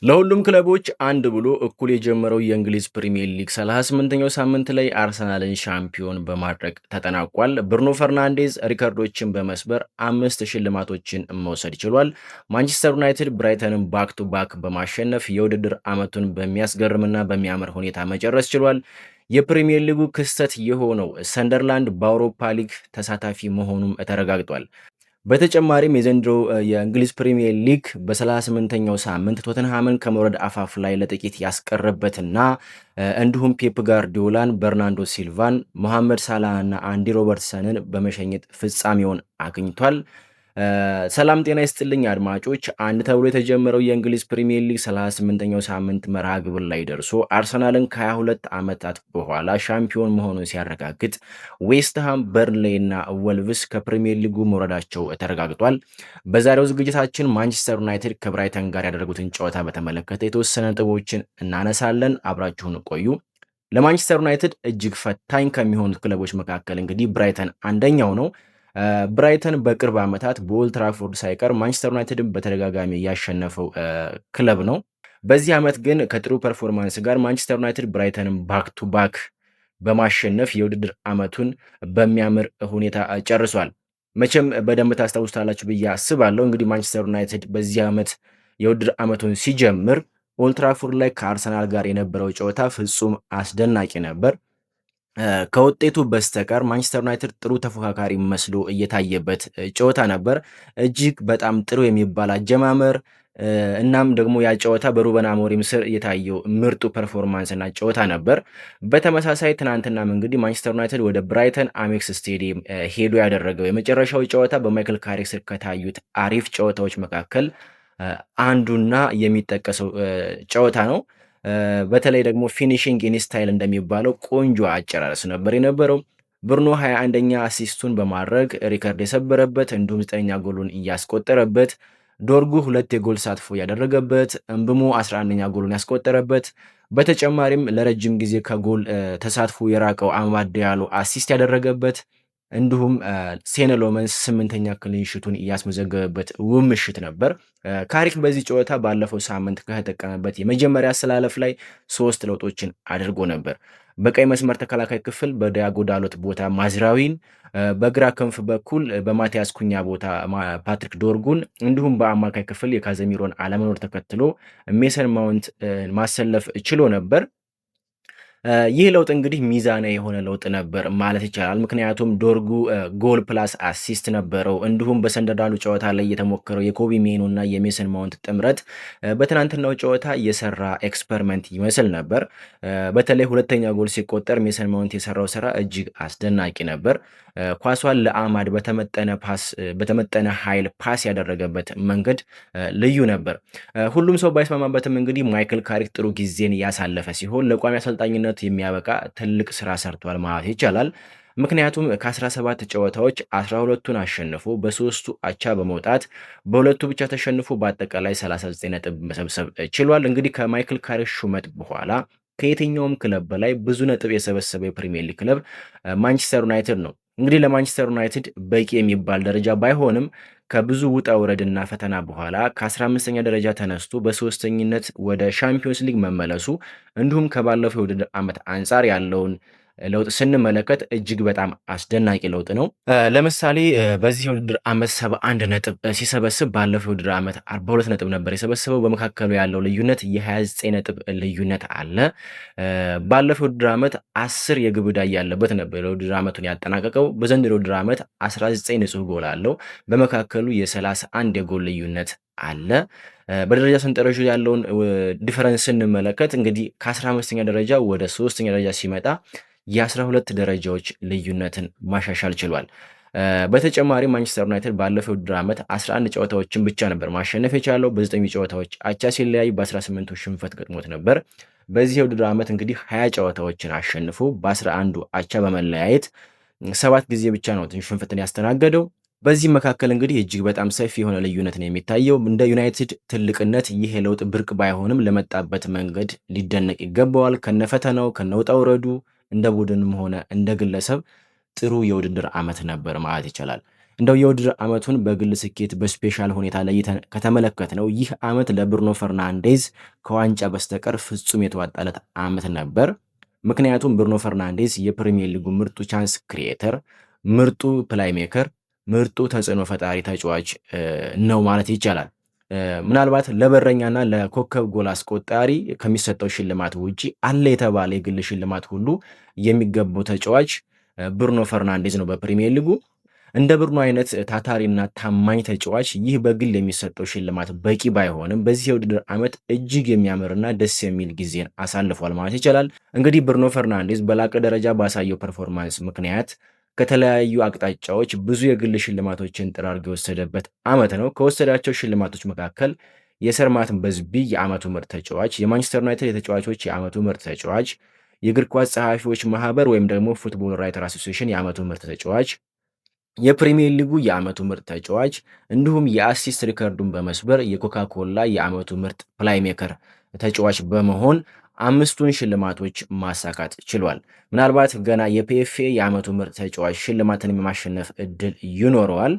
ለሁሉም ክለቦች አንድ ብሎ እኩል የጀመረው የእንግሊዝ ፕሪሚየር ሊግ 38ኛው ሳምንት ላይ አርሰናልን ሻምፒዮን በማድረግ ተጠናቋል። ብሩኖ ፈርናንዴዝ ሪከርዶችን በመስበር 5 ሽልማቶችን መውሰድ ችሏል። ማንቸስተር ዩናይትድ ብራይተንን ባክ ቱ ባክ በማሸነፍ የውድድር ዓመቱን በሚያስገርምና በሚያምር ሁኔታ መጨረስ ችሏል። የፕሪሚየር ሊጉ ክስተት የሆነው ሰንደርላንድ በአውሮፓ ሊግ ተሳታፊ መሆኑም ተረጋግጧል። በተጨማሪም የዘንድሮ የእንግሊዝ ፕሪሚየር ሊግ በ38ኛው ሳምንት ቶተንሃምን ከመውረድ አፋፍ ላይ ለጥቂት ያስቀረበትና እንዲሁም ፔፕ ጋርዲዮላን፣ በርናንዶ ሲልቫን፣ ሞሐመድ ሳላህ እና አንዲ ሮበርትሰንን በመሸኘት ፍጻሜውን አግኝቷል። ሰላም ጤና ይስጥልኝ አድማጮች። አንድ ተብሎ የተጀመረው የእንግሊዝ ፕሪሚየር ሊግ 38ኛው ሳምንት መርሃ ግብር ላይ ደርሶ አርሰናልን ከ22 ዓመታት በኋላ ሻምፒዮን መሆኑን ሲያረጋግጥ ዌስትሃም፣ በርንሌይ እና ወልቭስ ከፕሪሚየር ሊጉ መውረዳቸው ተረጋግጧል። በዛሬው ዝግጅታችን ማንቸስተር ዩናይትድ ከብራይተን ጋር ያደረጉትን ጨዋታ በተመለከተ የተወሰነ ነጥቦችን እናነሳለን። አብራችሁን ቆዩ። ለማንቸስተር ዩናይትድ እጅግ ፈታኝ ከሚሆኑት ክለቦች መካከል እንግዲህ ብራይተን አንደኛው ነው። ብራይተን በቅርብ ዓመታት በኦልድ ትራፎርድ ሳይቀር ማንቸስተር ዩናይትድን በተደጋጋሚ ያሸነፈው ክለብ ነው። በዚህ ዓመት ግን ከጥሩ ፐርፎርማንስ ጋር ማንቸስተር ዩናይትድ ብራይተንን ባክ ቱ ባክ በማሸነፍ የውድድር ዓመቱን በሚያምር ሁኔታ ጨርሷል። መቼም በደንብ ታስታውሱታላችሁ ብዬ አስባለሁ። እንግዲህ ማንቸስተር ዩናይትድ በዚህ ዓመት የውድድር ዓመቱን ሲጀምር ኦልድ ትራፎርድ ላይ ከአርሰናል ጋር የነበረው ጨዋታ ፍጹም አስደናቂ ነበር። ከውጤቱ በስተቀር ማንቸስተር ዩናይትድ ጥሩ ተፎካካሪ መስሎ እየታየበት ጨዋታ ነበር። እጅግ በጣም ጥሩ የሚባል አጀማመር እናም ደግሞ ያ ጨዋታ በሩበን አሞሪም ስር የታየው ምርጡ ፐርፎርማንስ እና ጨዋታ ነበር። በተመሳሳይ ትናንትናም እንግዲህ ማንቸስተር ዩናይትድ ወደ ብራይተን አሜክስ ስቴዲየም ሄዶ ያደረገው የመጨረሻው ጨዋታ በማይክል ካሪክ ስር ከታዩት አሪፍ ጨዋታዎች መካከል አንዱና የሚጠቀሰው ጨዋታ ነው። በተለይ ደግሞ ፊኒሽንግ ኢን ስታይል እንደሚባለው ቆንጆ አጨራረስ ነበር የነበረው። ብሩኖ 21ኛ አሲስቱን በማድረግ ሪከርድ የሰበረበት እንዲሁም 9ኛ ጎሉን እያስቆጠረበት፣ ዶርጉ 2 የጎል ተሳትፎ ያደረገበት፣ እምብሞ 11ኛ ጎሉን ያስቆጠረበት፣ በተጨማሪም ለረጅም ጊዜ ከጎል ተሳትፎ የራቀው አማድ ዲያሎ አሲስት ያደረገበት እንዲሁም ሴነ ሎመንስ 8ኛ ክሊንሺቱን እያስመዘገበበት ውብ ምሽት ነበር። ካሪክ በዚህ ጨዋታ ባለፈው ሳምንት ከተጠቀመበት የመጀመሪያ አሰላለፍ ላይ 3 ለውጦችን አድርጎ ነበር። በቀይ መስመር ተከላካይ ክፍል በዲያጎ ዳሎት ቦታ ማዝራዊን፣ በግራ ክንፍ በኩል በማቲያስ ኩኛ ቦታ ፓትሪክ ዶርጉን እንዲሁም በአማካይ ክፍል የካዘሚሮን አለመኖር ተከትሎ ሜሰን ማውንት ማሰለፍ ችሎ ነበር። ይህ ለውጥ እንግዲህ ሚዛናዊ የሆነ ለውጥ ነበር ማለት ይቻላል። ምክንያቱም ዶርጉ ጎል ፕላስ አሲስት ነበረው። እንዲሁም በሰንደርላንዱ ጨዋታ ላይ የተሞከረው የኮቢ ሜኑ እና የሜሰን ማውንት ጥምረት በትናንትናው ጨዋታ የሰራ ኤክስፐሪመንት ይመስል ነበር። በተለይ ሁለተኛ ጎል ሲቆጠር ሜሰን ማውንት የሰራው ስራ እጅግ አስደናቂ ነበር። ኳሷን ለአማድ በተመጠነ ኃይል ፓስ ያደረገበት መንገድ ልዩ ነበር። ሁሉም ሰው ባይስማማበትም እንግዲህ ማይክል ካሪክ ጥሩ ጊዜን ያሳለፈ ሲሆን ለቋሚ አሰልጣኝነት የሚያበቃ ትልቅ ስራ ሰርቷል ማለት ይቻላል። ምክንያቱም ከ17 ጨዋታዎች 12ቱን አሸንፎ በ3ቱ አቻ በመውጣት በሁለቱ ብቻ ተሸንፎ በአጠቃላይ 39 ነጥብ መሰብሰብ ችሏል። እንግዲህ ከማይክል ካሪክ ሹመት በኋላ ከየትኛውም ክለብ በላይ ብዙ ነጥብ የሰበሰበ የፕሪሚየር ሊግ ክለብ ማንቸስተር ዩናይትድ ነው። እንግዲህ ለማንቸስተር ዩናይትድ በቂ የሚባል ደረጃ ባይሆንም ከብዙ ውጣ ውረድና ፈተና በኋላ ከ15ኛ ደረጃ ተነስቶ በሶስተኝነት ወደ ሻምፒዮንስ ሊግ መመለሱ እንዲሁም ከባለፈው የውድድር ዓመት አንጻር ያለውን ለውጥ ስንመለከት እጅግ በጣም አስደናቂ ለውጥ ነው። ለምሳሌ በዚህ የውድድር ዓመት 71 ነጥብ ሲሰበስብ ባለፈው የውድድር ዓመት 42 ነጥብ ነበር የሰበሰበው። በመካከሉ ያለው ልዩነት የ29 ነጥብ ልዩነት አለ። ባለፈው የውድድር ዓመት 10 የግብ ዕዳ ያለበት ነበር የውድድር ዓመቱን ያጠናቀቀው። በዘንድሮው የውድድር ዓመት 19 ንጹህ ጎል አለው። በመካከሉ የ31 የጎል ልዩነት አለ። በደረጃ ሰንጠረዡ ያለውን ዲፈረንስ ስንመለከት እንግዲህ ከ15ኛ ደረጃ ወደ 3ኛ ደረጃ ሲመጣ የ12 ደረጃዎች ልዩነትን ማሻሻል ችሏል። በተጨማሪ ማንቸስተር ዩናይትድ ባለፈው ውድድር ዓመት 11 ጨዋታዎችን ብቻ ነበር ማሸነፍ የቻለው። በ9 ጨዋታዎች አቻ ሲለያይ በ18ቱ ሽንፈት ገጥሞት ነበር። በዚህ የውድድር ዓመት እንግዲህ 20 ጨዋታዎችን አሸንፎ በ11ዱ አቻ በመለያየት 7 ጊዜ ብቻ ነው ሽንፈትን ያስተናገደው። በዚህ መካከል እንግዲህ እጅግ በጣም ሰፊ የሆነ ልዩነት ነው የሚታየው። እንደ ዩናይትድ ትልቅነት ይህ ለውጥ ብርቅ ባይሆንም ለመጣበት መንገድ ሊደነቅ ይገባዋል። ከነፈተናው ከነውጣ ውረዱ እንደ ቡድንም ሆነ እንደ ግለሰብ ጥሩ የውድድር ዓመት ነበር ማለት ይቻላል። እንደው የውድድር ዓመቱን በግል ስኬት በስፔሻል ሁኔታ ለይተን ከተመለከትነው ይህ ዓመት ለብሩኖ ፈርናንዴዝ ከዋንጫ በስተቀር ፍጹም የተዋጣለት ዓመት ነበር። ምክንያቱም ብሩኖ ፈርናንዴዝ የፕሪሚየር ሊጉ ምርጡ ቻንስ ክሪኤተር፣ ምርጡ ፕላይሜከር፣ ምርጡ ተጽዕኖ ፈጣሪ ተጫዋች ነው ማለት ይቻላል። ምናልባት ለበረኛና ለኮከብ ጎል አስቆጣሪ ከሚሰጠው ሽልማት ውጪ አለ የተባለ የግል ሽልማት ሁሉ የሚገባው ተጫዋች ብሩኖ ፈርናንዴዝ ነው በፕሪሚየር ሊጉ። እንደ ብሩኖ አይነት ታታሪና ታማኝ ተጫዋች ይህ በግል የሚሰጠው ሽልማት በቂ ባይሆንም በዚህ የውድድር ዓመት እጅግ የሚያምርና ደስ የሚል ጊዜን አሳልፏል ማለት ይቻላል። እንግዲህ ብሩኖ ፈርናንዴዝ በላቀ ደረጃ ባሳየው ፐርፎርማንስ ምክንያት ከተለያዩ አቅጣጫዎች ብዙ የግል ሽልማቶችን ጠራርጎ የወሰደበት ዓመት ነው። ከወሰዳቸው ሽልማቶች መካከል የሰር ማርቲን በዝቢ የዓመቱ ምርጥ ተጫዋች፣ የማንቸስተር ዩናይትድ የተጫዋቾች የዓመቱ ምርጥ ተጫዋች፣ የእግር ኳስ ጸሐፊዎች ማህበር ወይም ደግሞ ፉትቦል ራይተር አሶሲዬሽን የዓመቱ ምርጥ ተጫዋች፣ የፕሪሚየር ሊጉ የዓመቱ ምርጥ ተጫዋች እንዲሁም የአሲስት ሪከርዱን በመስበር የኮካ ኮላ የዓመቱ ምርጥ ፕላይሜከር ተጫዋች በመሆን አምስቱን ሽልማቶች ማሳካት ችሏል። ምናልባት ገና የፒኤፍኤ የዓመቱ ምርጥ ተጫዋች ሽልማትን የማሸነፍ እድል ይኖረዋል።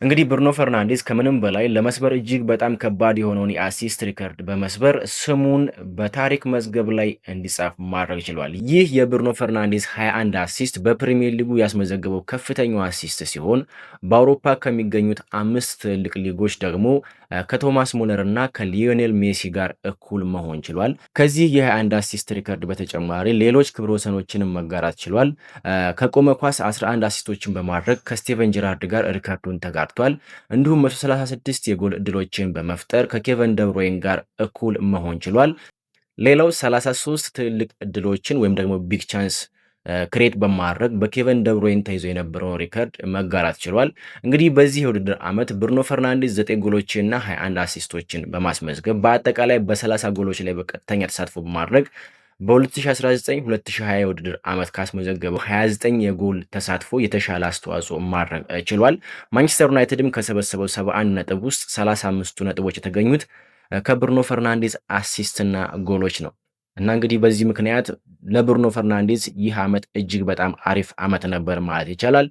እንግዲህ ብሩኖ ፈርናንዴዝ ከምንም በላይ ለመስበር እጅግ በጣም ከባድ የሆነውን የአሲስት ሪከርድ በመስበር ስሙን በታሪክ መዝገብ ላይ እንዲጻፍ ማድረግ ችሏል። ይህ የብሩኖ ፈርናንዴዝ 21 አሲስት በፕሪሚየር ሊጉ ያስመዘገበው ከፍተኛው አሲስት ሲሆን በአውሮፓ ከሚገኙት 5 ትልቅ ሊጎች ደግሞ ከቶማስ ሙለር እና ከሊዮኔል ሜሲ ጋር እኩል መሆን ችሏል። ከዚህ የ21 አሲስት ሪከርድ በተጨማሪ ሌሎች ክብረ ወሰኖችንም መጋራት ችሏል። ከቆመ ኳስ 11 አሲስቶችን በማድረግ ከስቴቨን ጀራርድ ጋር ሪከርዱን ተጋርቷል። እንዲሁም 136 የጎል እድሎችን በመፍጠር ከኬቨን ደብሮይን ጋር እኩል መሆን ችሏል። ሌላው 33 ትልቅ እድሎችን ወይም ደግሞ ቢግ ቻንስ ክሬት በማድረግ በኬቨን ደብሮይን ተይዞ የነበረውን ሪከርድ መጋራት ችሏል። እንግዲህ በዚህ የውድድር ዓመት ብሩኖ ፈርናንዴዝ 9 ጎሎችንና 21 አሲስቶችን በማስመዝገብ በአጠቃላይ በ30 ጎሎች ላይ በቀጥተኛ ተሳትፎ በማድረግ በ2019-2020 የውድድር ዓመት ካስመዘገበው 29 የጎል ተሳትፎ የተሻለ አስተዋጽኦ ማድረግ ችሏል። ማንቸስተር ዩናይትድም ከሰበሰበው 71 ነጥብ ውስጥ 35ቱ ነጥቦች የተገኙት ከብሩኖ ፈርናንዴዝ አሲስትና ጎሎች ነው። እና እንግዲህ በዚህ ምክንያት ለብሩኖ ፈርናንዴዝ ይህ ዓመት እጅግ በጣም አሪፍ ዓመት ነበር ማለት ይቻላል።